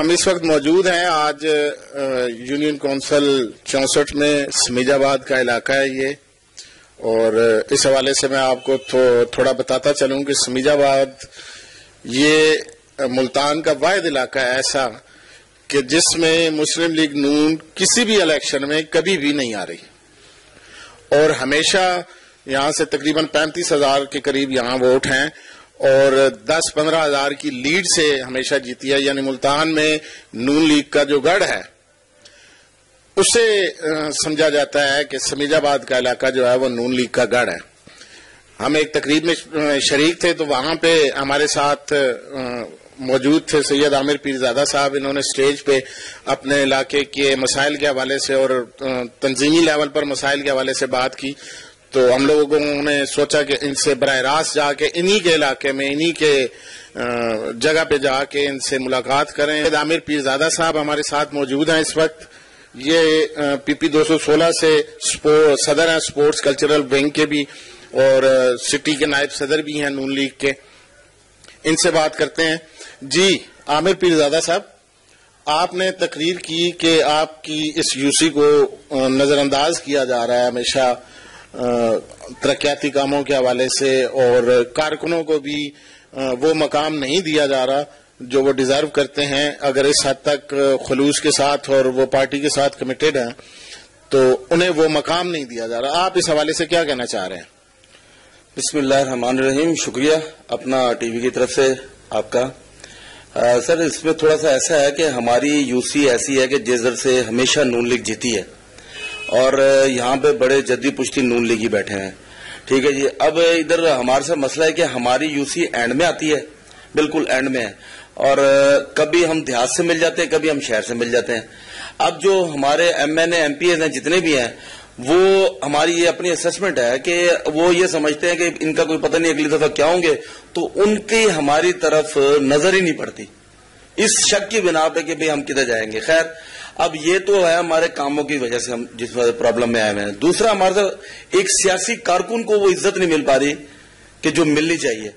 ہم اس وقت موجود ہیں آج یونین کونسل 64 میں سمیجہ آباد کا علاقہ ہے یہ، اور اس حوالے سے میں آپ کو تھوڑا بتاتا چلوں کہ سمیجہ آباد یہ ملتان کا واحد علاقہ ہے ایسا کہ جس میں مسلم لیگ نون کسی بھی الیکشن میں کبھی بھی نہیں آ رہی، اور ہمیشہ یہاں سے تقریباً 35,000 کے قریب یہاں ووٹ ہیں اور 10-15 ہزار کی لیڈ سے ہمیشہ جیتی ہے. یعنی ملتان میں نون لیگ کا جو گڑھ ہے اسے سمجھا جاتا ہے کہ سمیجہ آباد کا علاقہ جو ہے وہ نون لیگ کا گڑھ ہے. ہم ایک تقریب میں شریک تھے تو وہاں پہ ہمارے ساتھ موجود تھے سید عامر پیرزادہ صاحب. انہوں نے سٹیج پہ اپنے علاقے کے مسائل کے حوالے سے اور تنظیمی لیول پر مسائل کے حوالے سے بات کی، تو ہم لوگوں نے سوچا کہ ان سے براہ راست جا کے انہی کے علاقے میں انہی کے جگہ پہ جا کے ان سے ملاقات کریں. سید عامر پیرزادہ صاحب ہمارے ساتھ موجود ہیں اس وقت. یہ PP 216 سے صدر ہیں اسپورٹس کلچرل ونگ کے بھی، اور سٹی کے نائب صدر بھی ہیں نون لیگ کے. ان سے بات کرتے ہیں. جی عامر پیرزادہ صاحب، آپ نے تقریر کی کہ آپ کی اس UC کو نظر انداز کیا جا رہا ہے ہمیشہ ترقیاتی کاموں کے حوالے سے، اور کارکنوں کو بھی وہ مقام نہیں دیا جا رہا جو وہ ڈیزرو کرتے ہیں. اگر اس حد تک خلوص کے ساتھ اور وہ پارٹی کے ساتھ کمیٹڈ ہیں تو انہیں وہ مقام نہیں دیا جا رہا. آپ اس حوالے سے کیا کہنا چاہ رہے ہیں؟ بسم اللہ الرحمن الرحیم. شکریہ اپنا ٹی وی کی طرف سے آپ کا. سر اس میں تھوڑا سا ایسا ہے کہ ہماری UC ایسی ہے کہ جس در سے ہمیشہ نون لیگ جیتی ہے، اور یہاں پہ بڑے جدی پشتی نون لیگی بیٹھے ہیں. ٹھیک ہے جی. اب ادھر ہمارے ساتھ مسئلہ ہے کہ ہماری UC اینڈ میں آتی ہے، بالکل اینڈ میں ہے، اور کبھی ہم دیہات سے مل جاتے ہیں، کبھی ہم شہر سے مل جاتے ہیں. اب جو ہمارے MNA MPs ہیں جتنے بھی ہیں، وہ ہماری یہ اپنی اسسمنٹ ہے کہ وہ یہ سمجھتے ہیں کہ ان کا کوئی پتہ نہیں اگلی دفعہ کیا ہوں گے، تو ان کی ہماری طرف نظر ہی نہیں پڑتی اس شک کی بنا پہ کہ بھئی ہم کدھر جائیں گے. خیر اب یہ تو ہے ہمارے کاموں کی وجہ سے ہم جس پرابلم میں آئے ہوئے ہیں. دوسرا ہمارے ساتھ ایک سیاسی کارکن کو وہ عزت نہیں مل پا رہی کہ جو ملنی چاہیے،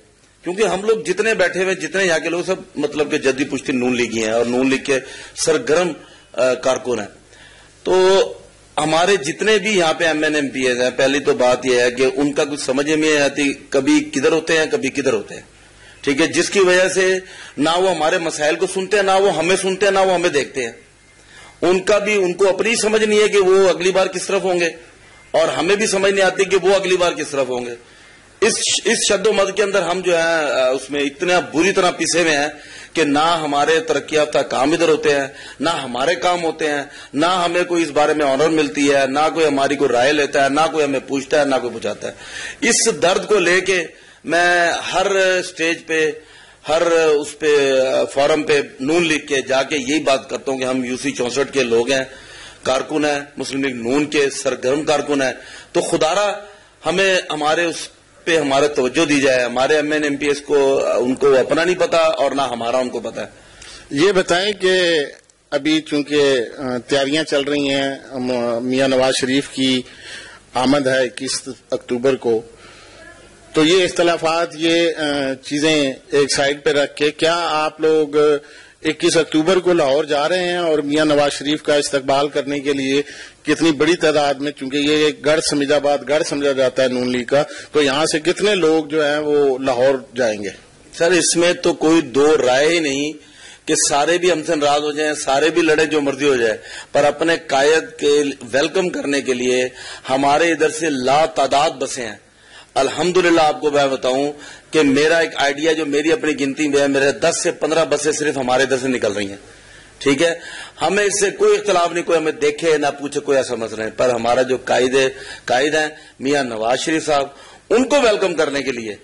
کیونکہ ہم لوگ جتنے بیٹھے ہوئے جتنے یہاں کے لوگ سب مطلب کہ جدی پشتی نون لیگی ہیں اور نون لیگ کے سرگرم کارکن ہیں. تو ہمارے جتنے بھی یہاں پہ MNA MPs ہیں، پہلی تو بات یہ ہے کہ ان کا کچھ سمجھ میں نہیں آتی، کبھی کدھر ہوتے ہیں کبھی کدھر ہوتے ہیں. ٹھیک ہے، جس کی وجہ سے نہ وہ ہمارے مسائل کو سنتے ہیں، نہ وہ ہمیں سنتے ہیں، نہ وہ ہمیں دیکھتے ہیں. ان کا بھی ان کو اپنی سمجھ نہیں ہے کہ وہ اگلی بار کس طرف ہوں گے، اور ہمیں بھی سمجھ نہیں آتی کہ وہ اگلی بار کس طرف ہوں گے. اس شد و مد کے اندر ہم جو ہے اس میں اتنا بری طرح پیسے ہوئے ہیں کہ نہ ہمارے ترقی یافتہ کام ادھر ہوتے ہیں، نہ ہمارے کام ہوتے ہیں، نہ ہمیں کوئی اس بارے میں آنر ملتی ہے، نہ کوئی ہماری کوئی رائے لیتا ہے، نہ کوئی ہمیں پوچھتا ہے، نہ کوئی پوچھاتا ہے. اس درد کو لے کے میں ہر سٹیج پہ ہر اس پہ فورم پہ نون لیگ کے جا کے یہی بات کرتا ہوں کہ ہم UC 64 کے لوگ ہیں، کارکن ہیں، مسلم لیگ نون کے سرگرم کارکن ہیں. تو خدارا ہمیں ہمارے اس پہ ہمارا توجہ دی جائے. ہمارے MNA MPs کو ان کو اپنا نہیں پتا اور نہ ہمارا ان کو پتا ہے. یہ بتائیں کہ ابھی چونکہ تیاریاں چل رہی ہیں، میاں نواز شریف کی آمد ہے 21 اکتوبر کو، تو یہ اختلافات یہ چیزیں ایک سائڈ پہ رکھ کے کیا آپ لوگ 21 اکتوبر کو لاہور جا رہے ہیں اور میاں نواز شریف کا استقبال کرنے کے لیے کتنی بڑی تعداد میں، چونکہ یہ ایک گڑھ سمیجہ آباد گڑھ سمجھا جاتا ہے نون لیگ کا، تو یہاں سے کتنے لوگ جو ہیں وہ لاہور جائیں گے؟ سر اس میں تو کوئی دو رائے ہی نہیں کہ سارے بھی ہم سے ناراض ہو جائیں، سارے بھی لڑے جو مرضی ہو جائے، پر اپنے قائد کے ویلکم کرنے کے لیے ہمارے ادھر سے لا تعداد بسیں ہیں. الحمدللہ آپ کو میں بتاؤں کہ میرا ایک آئیڈیا جو میری اپنی گنتی میں ہے، میرے 10 سے 15 بسیں صرف ہمارے ادھر سے نکل رہی ہیں. ٹھیک ہے، ہمیں اس سے کوئی اختلاف نہیں، کوئی ہمیں دیکھے نہ پوچھے، کوئی ایسا مسئلہ نہیں. پر ہمارا جو قائد ہیں میاں نواز شریف صاحب، ان کو ویلکم کرنے کے لیے،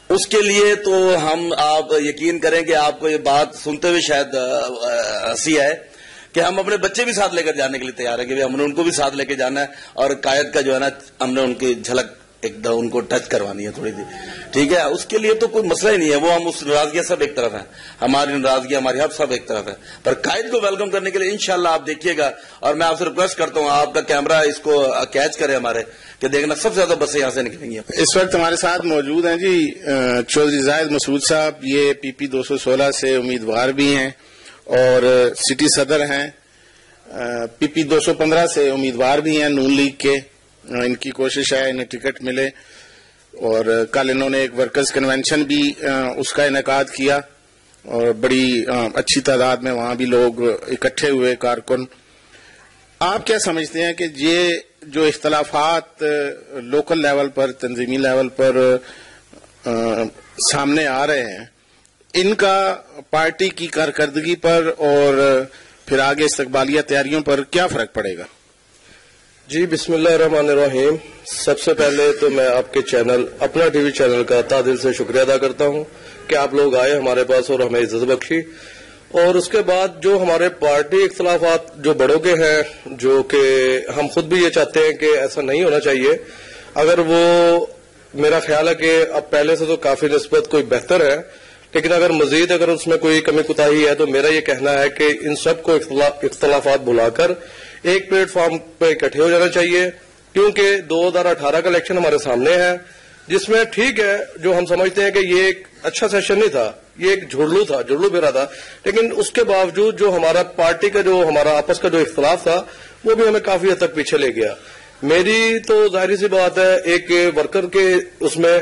اس کے لیے تو آپ یقین کریں کہ آپ کو یہ بات سنتے ہوئے شاید ہنسی آئے کہ ہم اپنے بچے بھی ساتھ لے کر جانے کے لیے تیار ہیں کہ ہم نے ان کو بھی ساتھ لے کے جانا ہے، اور قائد کا جو ہے نا ہم نے ان کی جھلک ایک دم ان کو ٹچ کروانی ہے تھوڑی سی. ٹھیک ہے، اس کے لیے تو کوئی مسئلہ ہی نہیں ہے. وہ ہم اس ناراضگیاں سب ایک طرف ہیں، ہماری ناراضگی ہماری حب سب ایک طرف ہے. پر قائد کو ویلکم کرنے کے لیے انشاءاللہ آپ دیکھیے گا، اور میں آپ سے ریکویسٹ کرتا ہوں آپ کا کیمرہ اس کو کیچ کرے ہمارے، کہ دیکھنا سب سے زیادہ بسیں یہاں سے نکلیں گی. اس وقت ہمارے ساتھ موجود ہیں جی چودھری زاہد مسعود صاحب، یہ PP 216 سے امیدوار بھی ہیں اور سٹی صدر ہیں, PP 215 سے امیدوار بھی ہیں نون لیگ کے. ان کی کوشش ہے انہیں ٹکٹ ملے, اور کل انہوں نے ایک ورکرز کنونشن بھی اس کا انعقاد کیا, اور بڑی اچھی تعداد میں وہاں بھی لوگ اکٹھے ہوئے کارکن. آپ کیا سمجھتے ہیں کہ یہ جو اختلافات لوکل لیول پر, تنظیمی لیول پر سامنے آ رہے ہیں, ان کا پارٹی کی کارکردگی پر اور پھر آگے استقبالیہ تیاریوں پر کیا فرق پڑے گا؟ جی بسم اللہ الرحمن الرحیم. سب سے پہلے تو میں آپ کے چینل, اپنا ٹی وی چینل کا تہ دل سے شکریہ ادا کرتا ہوں کہ آپ لوگ آئے ہمارے پاس اور ہمیں عزت بخشی. اور اس کے بعد جو ہمارے پارٹی اختلافات جو بڑوں کے ہیں, جو کہ ہم خود بھی یہ چاہتے ہیں کہ ایسا نہیں ہونا چاہیے, اگر وہ, میرا خیال ہے کہ اب پہلے سے تو کافی نسبت کوئی بہتر ہے, لیکن اگر مزید اگر اس میں کوئی کمی کوتاہی ہے تو میرا یہ کہنا ہے کہ ان سب کو اختلافات بلا کر ایک پلیٹ فارم پہ اکٹھے ہو جانا چاہیے. کیونکہ 2018 کا الیکشن ہمارے سامنے ہے, جس میں ٹھیک ہے جو ہم سمجھتے ہیں کہ یہ ایک اچھا سیشن نہیں تھا, یہ ایک جھرلو پھیرا تھا, لیکن اس کے باوجود جو ہمارا پارٹی کا, جو ہمارا آپس کا جو اختلاف تھا, وہ بھی ہمیں کافی حد تک پیچھے لے گیا. میری تو ظاہری سی بات ہے, ایک ورکر کے اس میں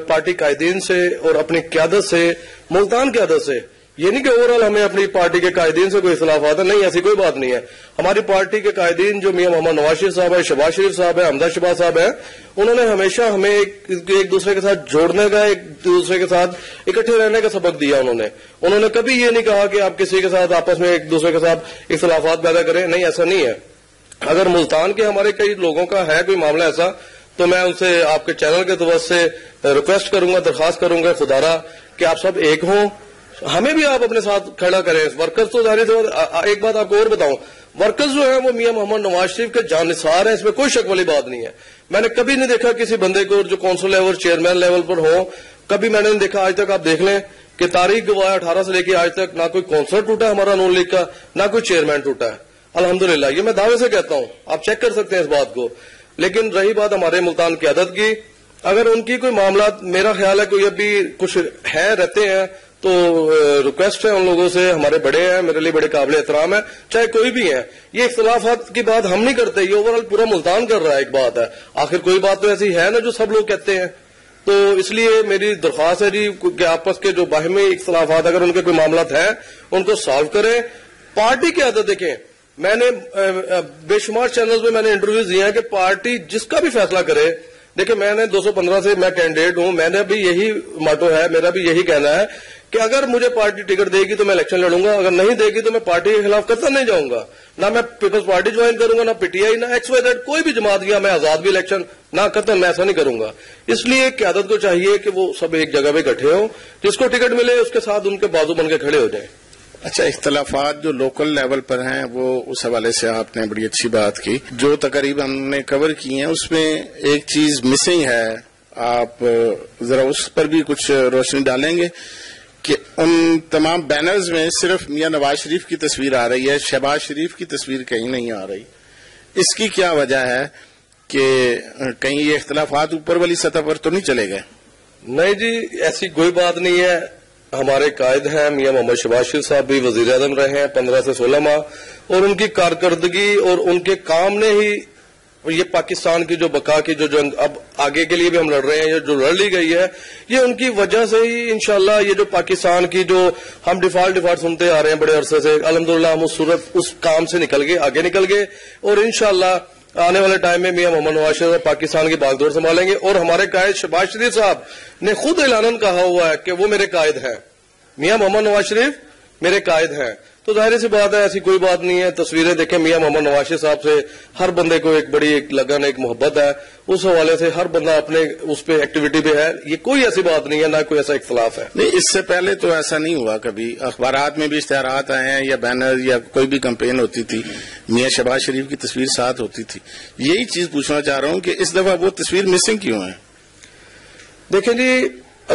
پارٹی قائدین سے اور اپنی قیادت سے, ملتان قیادت سے, یہ نہیں کہ اوورال ہمیں اپنی پارٹی کے قائدین سے کوئی اختلافات ہے, نہیں, ایسی کوئی بات نہیں ہے. ہماری پارٹی کے قائدین جو میاں محمد نواز شریف صاحب ہے, شہباز شریف صاحب ہے, حمزہ شہباز صاحب ہیں, انہوں نے ہمیشہ ہمیں ایک دوسرے کے ساتھ جوڑنے کا, ایک دوسرے کے ساتھ اکٹھے رہنے کا سبق دیا. انہوں نے کبھی یہ نہیں کہا کہ آپ کسی کے ساتھ آپس میں ایک دوسرے کے ساتھ اختلافات پیدا کریں, نہیں, ایسا نہیں ہے. اگر ملتان کے ہمارے کئی لوگوں کا ہے کوئی معاملہ ایسا, تو میں ان سے آپ کے چینل کے طرف سے ریکویسٹ کروں گا, درخواست کروں گا خدارا کہ آپ سب ایک ہوں, ہمیں بھی آپ اپنے ساتھ کھڑا کریں. ورکرز تو ظاہر سے, ایک بات آپ کو اور بتاؤں, ورکرز جو ہیں وہ میاں محمد نواز شریف کے جانثار ہیں, اس میں کوئی شک والی بات نہیں ہے. میں نے کبھی نہیں دیکھا کسی بندے کو جو کونسل لیول, چیئرمین لیول پر ہو, کبھی میں نے نہیں دیکھا آج تک. آپ دیکھ لیں کہ تاریخ گواہ 18 سے لے کے آج تک نہ کوئی کونسلر ٹوٹا ہمارا نون لیگ کا, نہ کوئی چیئرمین ٹوٹا ہے, الحمدللہ. یہ میں دعوے سے کہتا ہوں, آپ چیک کر سکتے ہیں اس بات کو. لیکن رہی بات ہمارے ملتان قیادت کی, اگر ان کی کوئی معاملات, میرا خیال ہے کوئی ابھی کچھ ہے, رہتے ہیں, تو ریکویسٹ ہے ان لوگوں سے, ہمارے بڑے ہیں, میرے لیے بڑے قابل احترام ہیں, چاہے کوئی بھی ہیں. یہ اختلافات کی بات ہم نہیں کرتے, یہ اوورال پورا ملتان کر رہا ہے. ایک بات ہے, آخر کوئی بات تو ایسی ہے نا جو سب لوگ کہتے ہیں. تو اس لیے میری درخواست ہے جی کہ آپس کے جو باہمی اختلافات, اگر ان کے کوئی معاملات ہیں, ان کو سالو کریں. پارٹی کی عادت دیکھیں, میں نے بے شمار چینلز میں نے انٹرویوز دیے ہیں کہ پارٹی جس کا بھی فیصلہ کرے, دیکھیں میں نے 215 سے میں کینڈیڈیٹ ہوں, میں نے بھی یہی ماٹو ہے, میرا بھی یہی کہنا ہے کہ اگر مجھے پارٹی ٹکٹ دے گی تو میں الیکشن لڑوں گا, اگر نہیں دے گی تو میں پارٹی کے خلاف کرتا نہیں جاؤں گا. نہ میں پیپلز پارٹی جوائن کروں گا, نہ PTI, نہ XYZ, کوئی بھی جماعت کیا میں آزاد بھی الیکشن نہ کرتا, میں ایسا نہیں کروں گا. اس لیے قیادت کو چاہیے کہ وہ سب ایک جگہ پہ اکٹھے ہوں, جس کو ٹکٹ ملے اس کے ساتھ ان کے بازو بن کے کھڑے ہو جائیں. اچھا, اختلافات جو لوکل لیول پر ہیں وہ اس حوالے سے آپ نے بڑی اچھی بات کی. جو تقریباً ہم نے کور کی ہیں اس میں ایک چیز مسنگ ہے, آپ ذرا اس پر بھی کچھ روشنی ڈالیں گے کہ ان تمام بینرز میں صرف میاں نواز شریف کی تصویر آ رہی ہے, شہباز شریف کی تصویر کہیں نہیں آ رہی. اس کی کیا وجہ ہے کہ کہیں یہ اختلافات اوپر والی سطح پر تو نہیں چلے گئے؟ نہیں جی, ایسی کوئی بات نہیں ہے. ہمارے قائد ہیں میاں محمد شہباز شریف صاحب, بھی وزیر اعظم رہے ہیں 15 سے 16 ماہ, اور ان کی کارکردگی اور ان کے کام نے ہی یہ پاکستان کی جو بقا کی جو جنگ اب آگے کے لیے بھی ہم لڑ رہے ہیں, یہ جو لڑ لی گئی ہے, یہ ان کی وجہ سے ہی انشاءاللہ یہ جو پاکستان کی جو ہم ڈیفالٹ سنتے آ رہے ہیں بڑے عرصے سے, الحمدللہ ہم اس کام سے نکل گئے, آگے نکل گئے, اور انشاءاللہ آنے والے ٹائم میں میاں محمد نواز شریف پاکستان کی باغ دور سنبھالیں گے. اور ہمارے قائد شہباز شریف صاحب نے خود اعلاناً کہا ہوا ہے کہ وہ میرے قائد ہیں, میاں محمد نواز شریف میرے قائد ہیں. تو ظاہر سی بات ہے, ایسی کوئی بات نہیں ہے. تصویریں دیکھیں, میاں محمد نواز شریف صاحب سے ہر بندے کو ایک بڑی ایک لگن, ایک محبت ہے, اس حوالے سے ہر بندہ اپنے اس پہ ایکٹیویٹی پہ ہے. یہ کوئی ایسی بات نہیں ہے, نہ کوئی ایسا اختلاف ہے. نہیں, اس سے پہلے تو ایسا نہیں ہوا کبھی. اخبارات میں بھی اشتہارات آئے ہیں یا بینر یا کوئی بھی کمپین ہوتی تھی, میاں شہباز شریف کی تصویر ساتھ ہوتی تھی. یہی چیز پوچھنا چاہ رہا ہوں کہ اس دفعہ وہ تصویر مسنگ کیوں ہے؟ دیکھیں جی,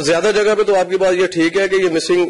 زیادہ جگہ پہ تو آپ کی بات یہ ٹھیک ہے کہ یہ مسنگ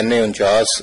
NA 49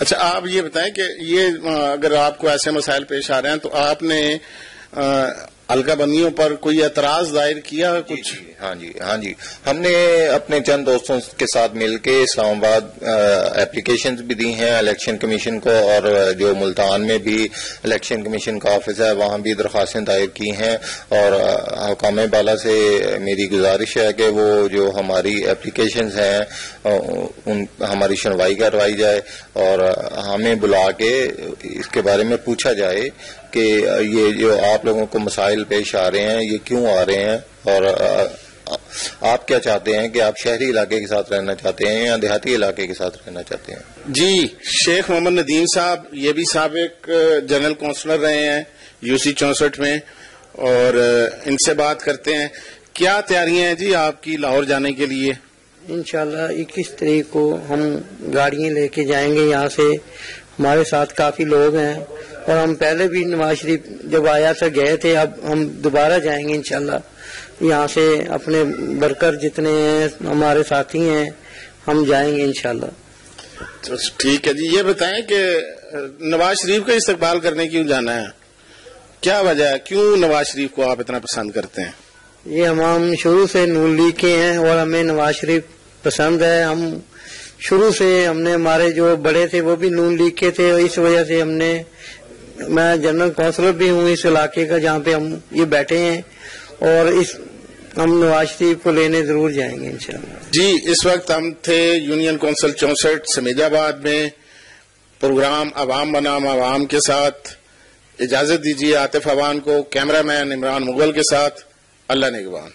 اچھا آپ یہ بتائیں کہ یہ اگر آپ کو ایسے مسائل پیش آ رہے ہیں تو آپ نے حلقہ بندیوں پر کوئی اعتراض دائر کیا کچھ؟ ہاں جی ہم نے اپنے چند دوستوں کے ساتھ مل کے اسلام آباد اپلیکیشنز بھی دی ہیں الیکشن کمیشن کو، اور جو ملتان میں بھی الیکشن کمیشن کا آفس ہے وہاں بھی درخواستیں دائر کی ہیں، اور حکام بالا سے میری گزارش ہے کہ وہ جو ہماری اپلیکیشنز ہیں ہماری سنوائی کروائی جائے اور ہمیں بلا کے اس کے بارے میں پوچھا جائے کہ یہ جو آپ لوگوں کو مسائل پیش آ رہے ہیں یہ کیوں آ رہے ہیں، اور آپ کیا چاہتے ہیں کہ آپ شہری علاقے کے ساتھ رہنا چاہتے ہیں یا دیہاتی علاقے کے ساتھ رہنا چاہتے ہیں؟ جی شیخ محمد ندیم صاحب یہ بھی سابق جنرل کونسلر رہے ہیں UC 64 میں، اور ان سے بات کرتے ہیں کیا تیاریاں ہیں جی آپ کی لاہور جانے کے لیے؟ انشاءاللہ 21 تاریخ کو ہم گاڑیاں لے کے جائیں گے یہاں سے، ہمارے ساتھ کافی لوگ ہیں، اور ہم پہلے بھی نواز شریف جب آیا تھا گئے تھے، اب ہم دوبارہ جائیں گے انشاءاللہ۔ یہاں سے اپنے ورکر جتنے ہیں ہمارے ساتھی ہیں ہم جائیں گے انشاءاللہ۔ ٹھیک ہے جی، یہ بتائیں کہ نواز شریف کا استقبال کرنے کیوں جانا ہے؟ کیا وجہ ہے، کیوں نواز شریف کو آپ اتنا پسند کرتے ہیں؟ یہ ہم شروع سے نون لیگ کے ہیں اور ہمیں نواز شریف پسند ہے۔ ہم شروع سے ہم نے ہمارے جو بڑے تھے وہ بھی نون لیگ کے تھے، اور اس وجہ سے میں جنرل کونسلر بھی ہوں اس علاقے کا جہاں پہ ہم یہ بیٹھے ہیں، اور ہم نواز شریف کو لینے ضرور جائیں گے انشاءاللہ۔ جی اس وقت ہم تھے یونین کونسل 64 سمیجہ آباد میں، پروگرام عوام بنام عوام کے ساتھ۔ اجازت دیجیے عاطف عوان کو، کیمرہ مین عمران مغل کے ساتھ، اللہ نگہبان۔